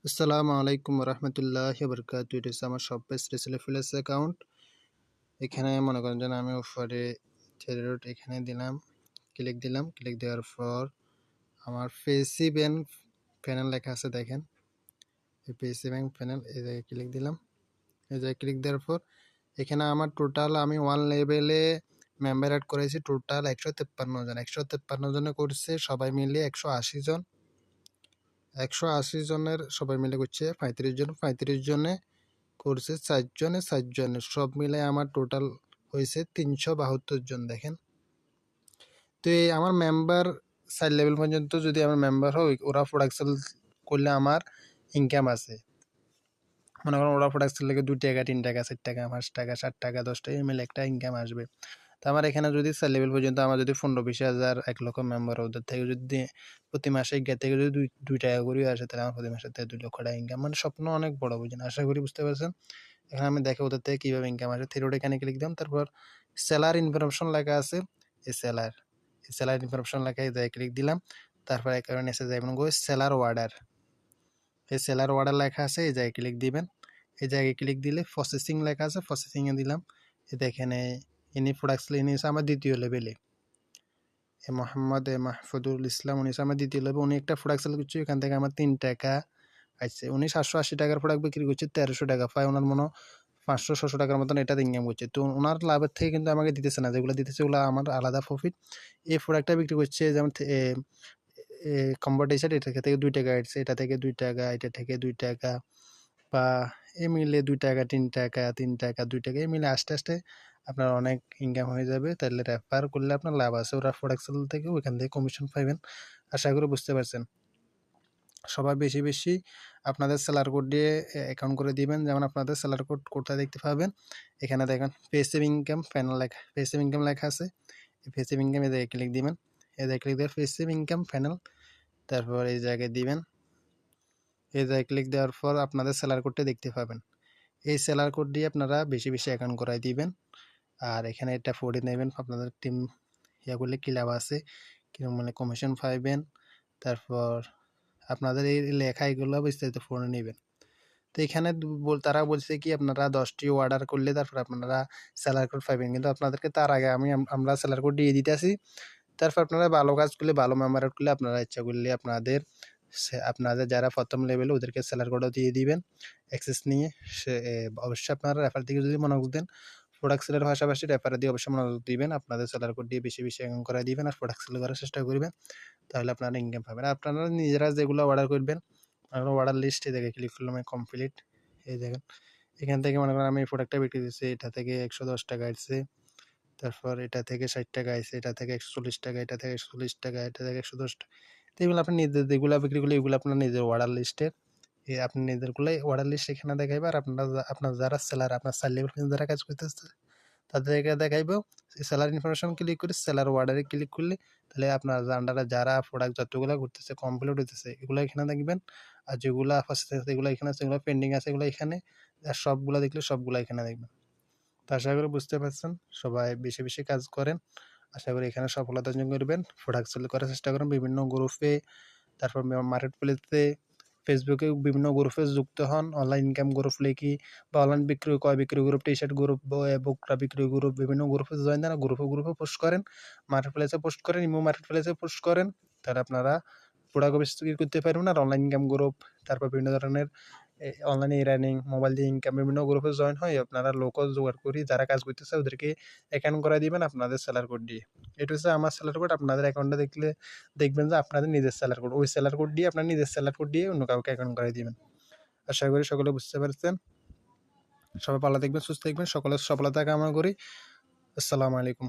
আসসালামু আলাইকুম রহমতুল্লাহি বারকাতুহু। এটা হচ্ছে আমার শপেস রেসেলেফিলেস অ্যাকাউন্ট। এখানে মনে করেন যে আমি উপরে থ্রেড এখানে দিলাম, ক্লিক দেওয়ার পর আমার পেসি ব্যাংক প্যানেল লেখা আছে, দেখেন এই পেসি ব্যাংক প্যানেল, এই জায়গায় ক্লিক দিলাম। এই জায়গায় ক্লিক দেওয়ার পর এখানে আমার টোটাল আমি ওয়ান লেভেলে মেম্বার অ্যাড করেছি টোটাল 153 জন। 153 জনে করছে সবাই মিলে 180 জন। 180 জনের সবাই মিলে করছে 35 জন। 35 জনে করছে 4 জনে 4 জনে, সব মিলে আমার টোটাল হয়েছে 372 জন। দেখেন, তো এই আমার মেম্বার 4 লেভেল পর্যন্ত যদি আমার মেম্বার হয়, ওরা প্রোডাক্ট সেল করলে আমার ইনকাম আছে। মনে করেন ওরা প্রোডাক্ট সেল থেকে 2 টাকা 3 টাকা 4 টাকা 5 টাকা 7 টাকা 10 টাকা মিলে একটা ইনকাম আসবে। তো আমার এখানে যদি 4 লেভেল পর্যন্ত আমার যদি 15-20 হাজার 1 লক্ষ মেম্বার, ওদের থেকে যদি প্রতি মাসে গিয়ে থেকে যদি 2 টাকা করে আসে, তাহলে আমার প্রতি মাসে 2 লক্ষ টাকা ইনকাম। মানে স্বপ্ন অনেক বড়, বুঝেন? আশা করি বুঝতে পারছেন। এখানে আমি দেখে ওদের থেকে কীভাবে ইনকাম আসে। থ্রি ডট এখানে ক্লিক দিলাম, তারপর সেলার ইনফরমেশন লেখা আছে, এই সেলার ইনফরমেশন লেখা এই জায়গায় ক্লিক দিলাম। তারপর এখানে এসে যাবেন সেলার অর্ডার, এই সেলার অর্ডার লেখা আছে, এই জায়গায় ক্লিক দিবেন। এই জায়গায় ক্লিক দিলে প্রসেসিং লেখা আছে, প্রসেসিংয়ে দিলাম। দেখেন ইনি প্রোডাক্টস ইনি হচ্ছে আমার দ্বিতীয় লেভেলে, মোহাম্মদ মাহফুদুল ইসলাম, উনি হচ্ছে আমার দ্বিতীয় লেভেল। উনি একটা প্রোডাক্ট সেল করছে, এখান থেকে আমার 3 টাকা আসছে। উনি 780 টাকার প্রোডাক্ট বিক্রি করছে, 1300 টাকা পায়। ওনার মনে 500-600 টাকার মতন এটা ইনকাম করছে। তো ওনার লাভের থেকে কিন্তু আমাকে দিতেছে না, যেগুলো দিতেছে ওগুলো আমার আলাদা প্রফিট। এই প্রোডাক্টটা বিক্রি করছে যেমন কম্বো টি শার্ট, এটা থেকে 2 টাকা আসছে, এটা থেকে 2 টাকা, এটা থেকে 2 টাকা, বা এ মিলে 2 টাকা 3 টাকা 3 টাকা 2 টাকা, এই মিলে আস্তে আস্তে আপনার অনেক ইনকাম হয়ে যাবে। তাহলে রেফার করলে আপনার লাভ আছে, ওরা প্রোডাক্ট সেল থেকে ওইখান থেকে কমিশন পাইবেন। আশা করি বুঝতে পারছেন। সবাই বেশি বেশি আপনাদের সেলার কোড দিয়ে অ্যাকাউন্ট করে দিবেন। যেমন আপনাদের সেলার কোড কোথায় দেখতে পাবেন, এখানে দেখেন পেসিভ ইনকাম প্যানেল লেখা, পেসিভ ইনকাম লেখা আছে। এই পেসিভ ইনকাম এ জায়গায় ক্লিক দিবেন, এই জায়গায় ক্লিক দিয়ে পেসিভ ইনকাম প্যানেল, তারপর এই জায়গায় দিবেন। এই জায়গায় ক্লিক দেওয়ার পর আপনাদের সেলার কোডটা দেখতে পাবেন। এই সেলার কোড দিয়ে আপনারা বেশি বেশি অ্যাকাউন্ট করাই দিবেন। আর এখানে এটা পড়ে নেবেন, আপনাদের টিম ইয়া করলে কী লাভ আছে, কিরকম মানে কমিশন পাইবেন। তারপর আপনাদের এই লেখা এগুলো বিস্তারিত পড়ে নেবেন। তো এখানে তারা বলছে কি আপনারা 10টি অর্ডার করলে তারপর আপনারা সেলার কোড পাইবেন, কিন্তু আপনাদেরকে তার আগে আমরা সেলার কোড দিয়ে দিতেছি। তারপর আপনারা ভালো কাজ করলে, ভালো মেম্বার করলে, আপনারা ইচ্ছা করলে আপনাদের যারা প্রথম লেভেলে ওদেরকে সেলার কোডও দিয়ে দিবেন অ্যাক্সেস নিয়ে। সে অবশ্যই আপনারা রেফার দিকে যদি মনোযোগ দেন, প্রোডাক্ট সেলের পাশাপাশি রেফার দিয়ে অবশ্যই মনোযোগ দিবেন। আপনাদের সেলার কোড দিয়ে বেশি বেশি অ্যাকাউন্ট করা দিবেন আর প্রোডাক্ট সেল করার চেষ্টা করবেন, তাহলে আপনারা ইনকাম পাবেন। আপনারা নিজেরা যেগুলো অর্ডার করবেন, অর্ডার লিস্টে দেখে ক্লিক করলাম কমপ্লিট। এই দেখেন এখান থেকে মনে করেন আমি এই প্রোডাক্টটা বিক্রি দিচ্ছি, এটা থেকে 110 টাকা আসছে, তারপর এটা থেকে 60 টাকা আসছে, এটা থেকে 140 টাকা, এটা থেকে 140 টাকা, এটা থেকে 110 টাকা। তো এগুলো আপনি নিজের যেগুলো বিক্রি করলে এগুলো আপনার নিজের অর্ডার লিস্টে, আপনি নিজেরগুলোই অর্ডার লিস্ট এখানে দেখাইবে। আর আপনার যারা সেলার, আপনার 4 লেভেল যারা কাজ করতেছে তাদেরকে দেখাইব। সেলার ইনফরমেশন ক্লিক করে সেলার অর্ডারে ক্লিক করলে, তাহলে আপনার আন্ডারে যারা প্রোডাক্ট যতগুলো করতেছে কমপ্লিট হইতেছে এগুলো এখানে দেখবেন। আর যেগুলো আছে সেগুলো এখানে আছে, যেগুলো পেন্ডিং আছে এগুলো এখানে, আর সবগুলো দেখলে সবগুলো এখানে দেখবেন। তো আশা করি বুঝতে পারছেন। সবাই বেশি বেশি কাজ করেন, আশা করি এখানে সফলতা অর্জন করবেন। প্রোডাক্ট সেল করার চেষ্টা করেন বিভিন্ন গ্রুপে, তারপর মার্কেট প্লেসে, ফেসবুকে বিভিন্ন গ্রুপে যুক্ত হন। অনলাইন ইনকাম গ্রুপ লিখি বা অনলাইন বিক্রি, ক্রয় বিক্রি গ্রুপ, টি শার্ট গ্রুপ, বুকরা বিক্রি গ্রুপ, বিভিন্ন গ্রুপে জয়েন দেন। গ্রুপে পোস্ট করেন, মার্কেট প্লেসে পোস্ট করেন, ইমো মার্কেট প্লেসে পোস্ট করেন, তাহলে আপনারা প্রোডাক্ট বিক্রি করতে পারবেন। আর অনলাইন ইনকাম গ্রুপ, তারপর বিভিন্ন ধরনের অনলাইনে ইরানিং, মোবাইল দিয়ে ইনকাম, বিভিন্ন গ্রুপে জয়েন হয় আপনারা লোকল জোগাড় করি, যারা কাজ করতেছে ওদেরকে অ্যাকাউন্ট করাই দিবেন আপনাদের সেলার কোড দিয়ে। এটা হচ্ছে আমার সেলার কোড। আপনাদের অ্যাকাউন্টে দেখবেন যে আপনাদের নিজের সেলার কোড, ওই সেলার কোড দিয়ে আপনার নিজের সেলার কোড দিয়ে অন্য কাউকে অ্যাকাউন্ট করাই দিবেন। আশা করি সকলে বুঝতে পারছেন। সবাই ভালো থাকবেন, সুস্থ থাকবেন, সকলের সফলতা কামনা করি। আসসালামু আলাইকুম।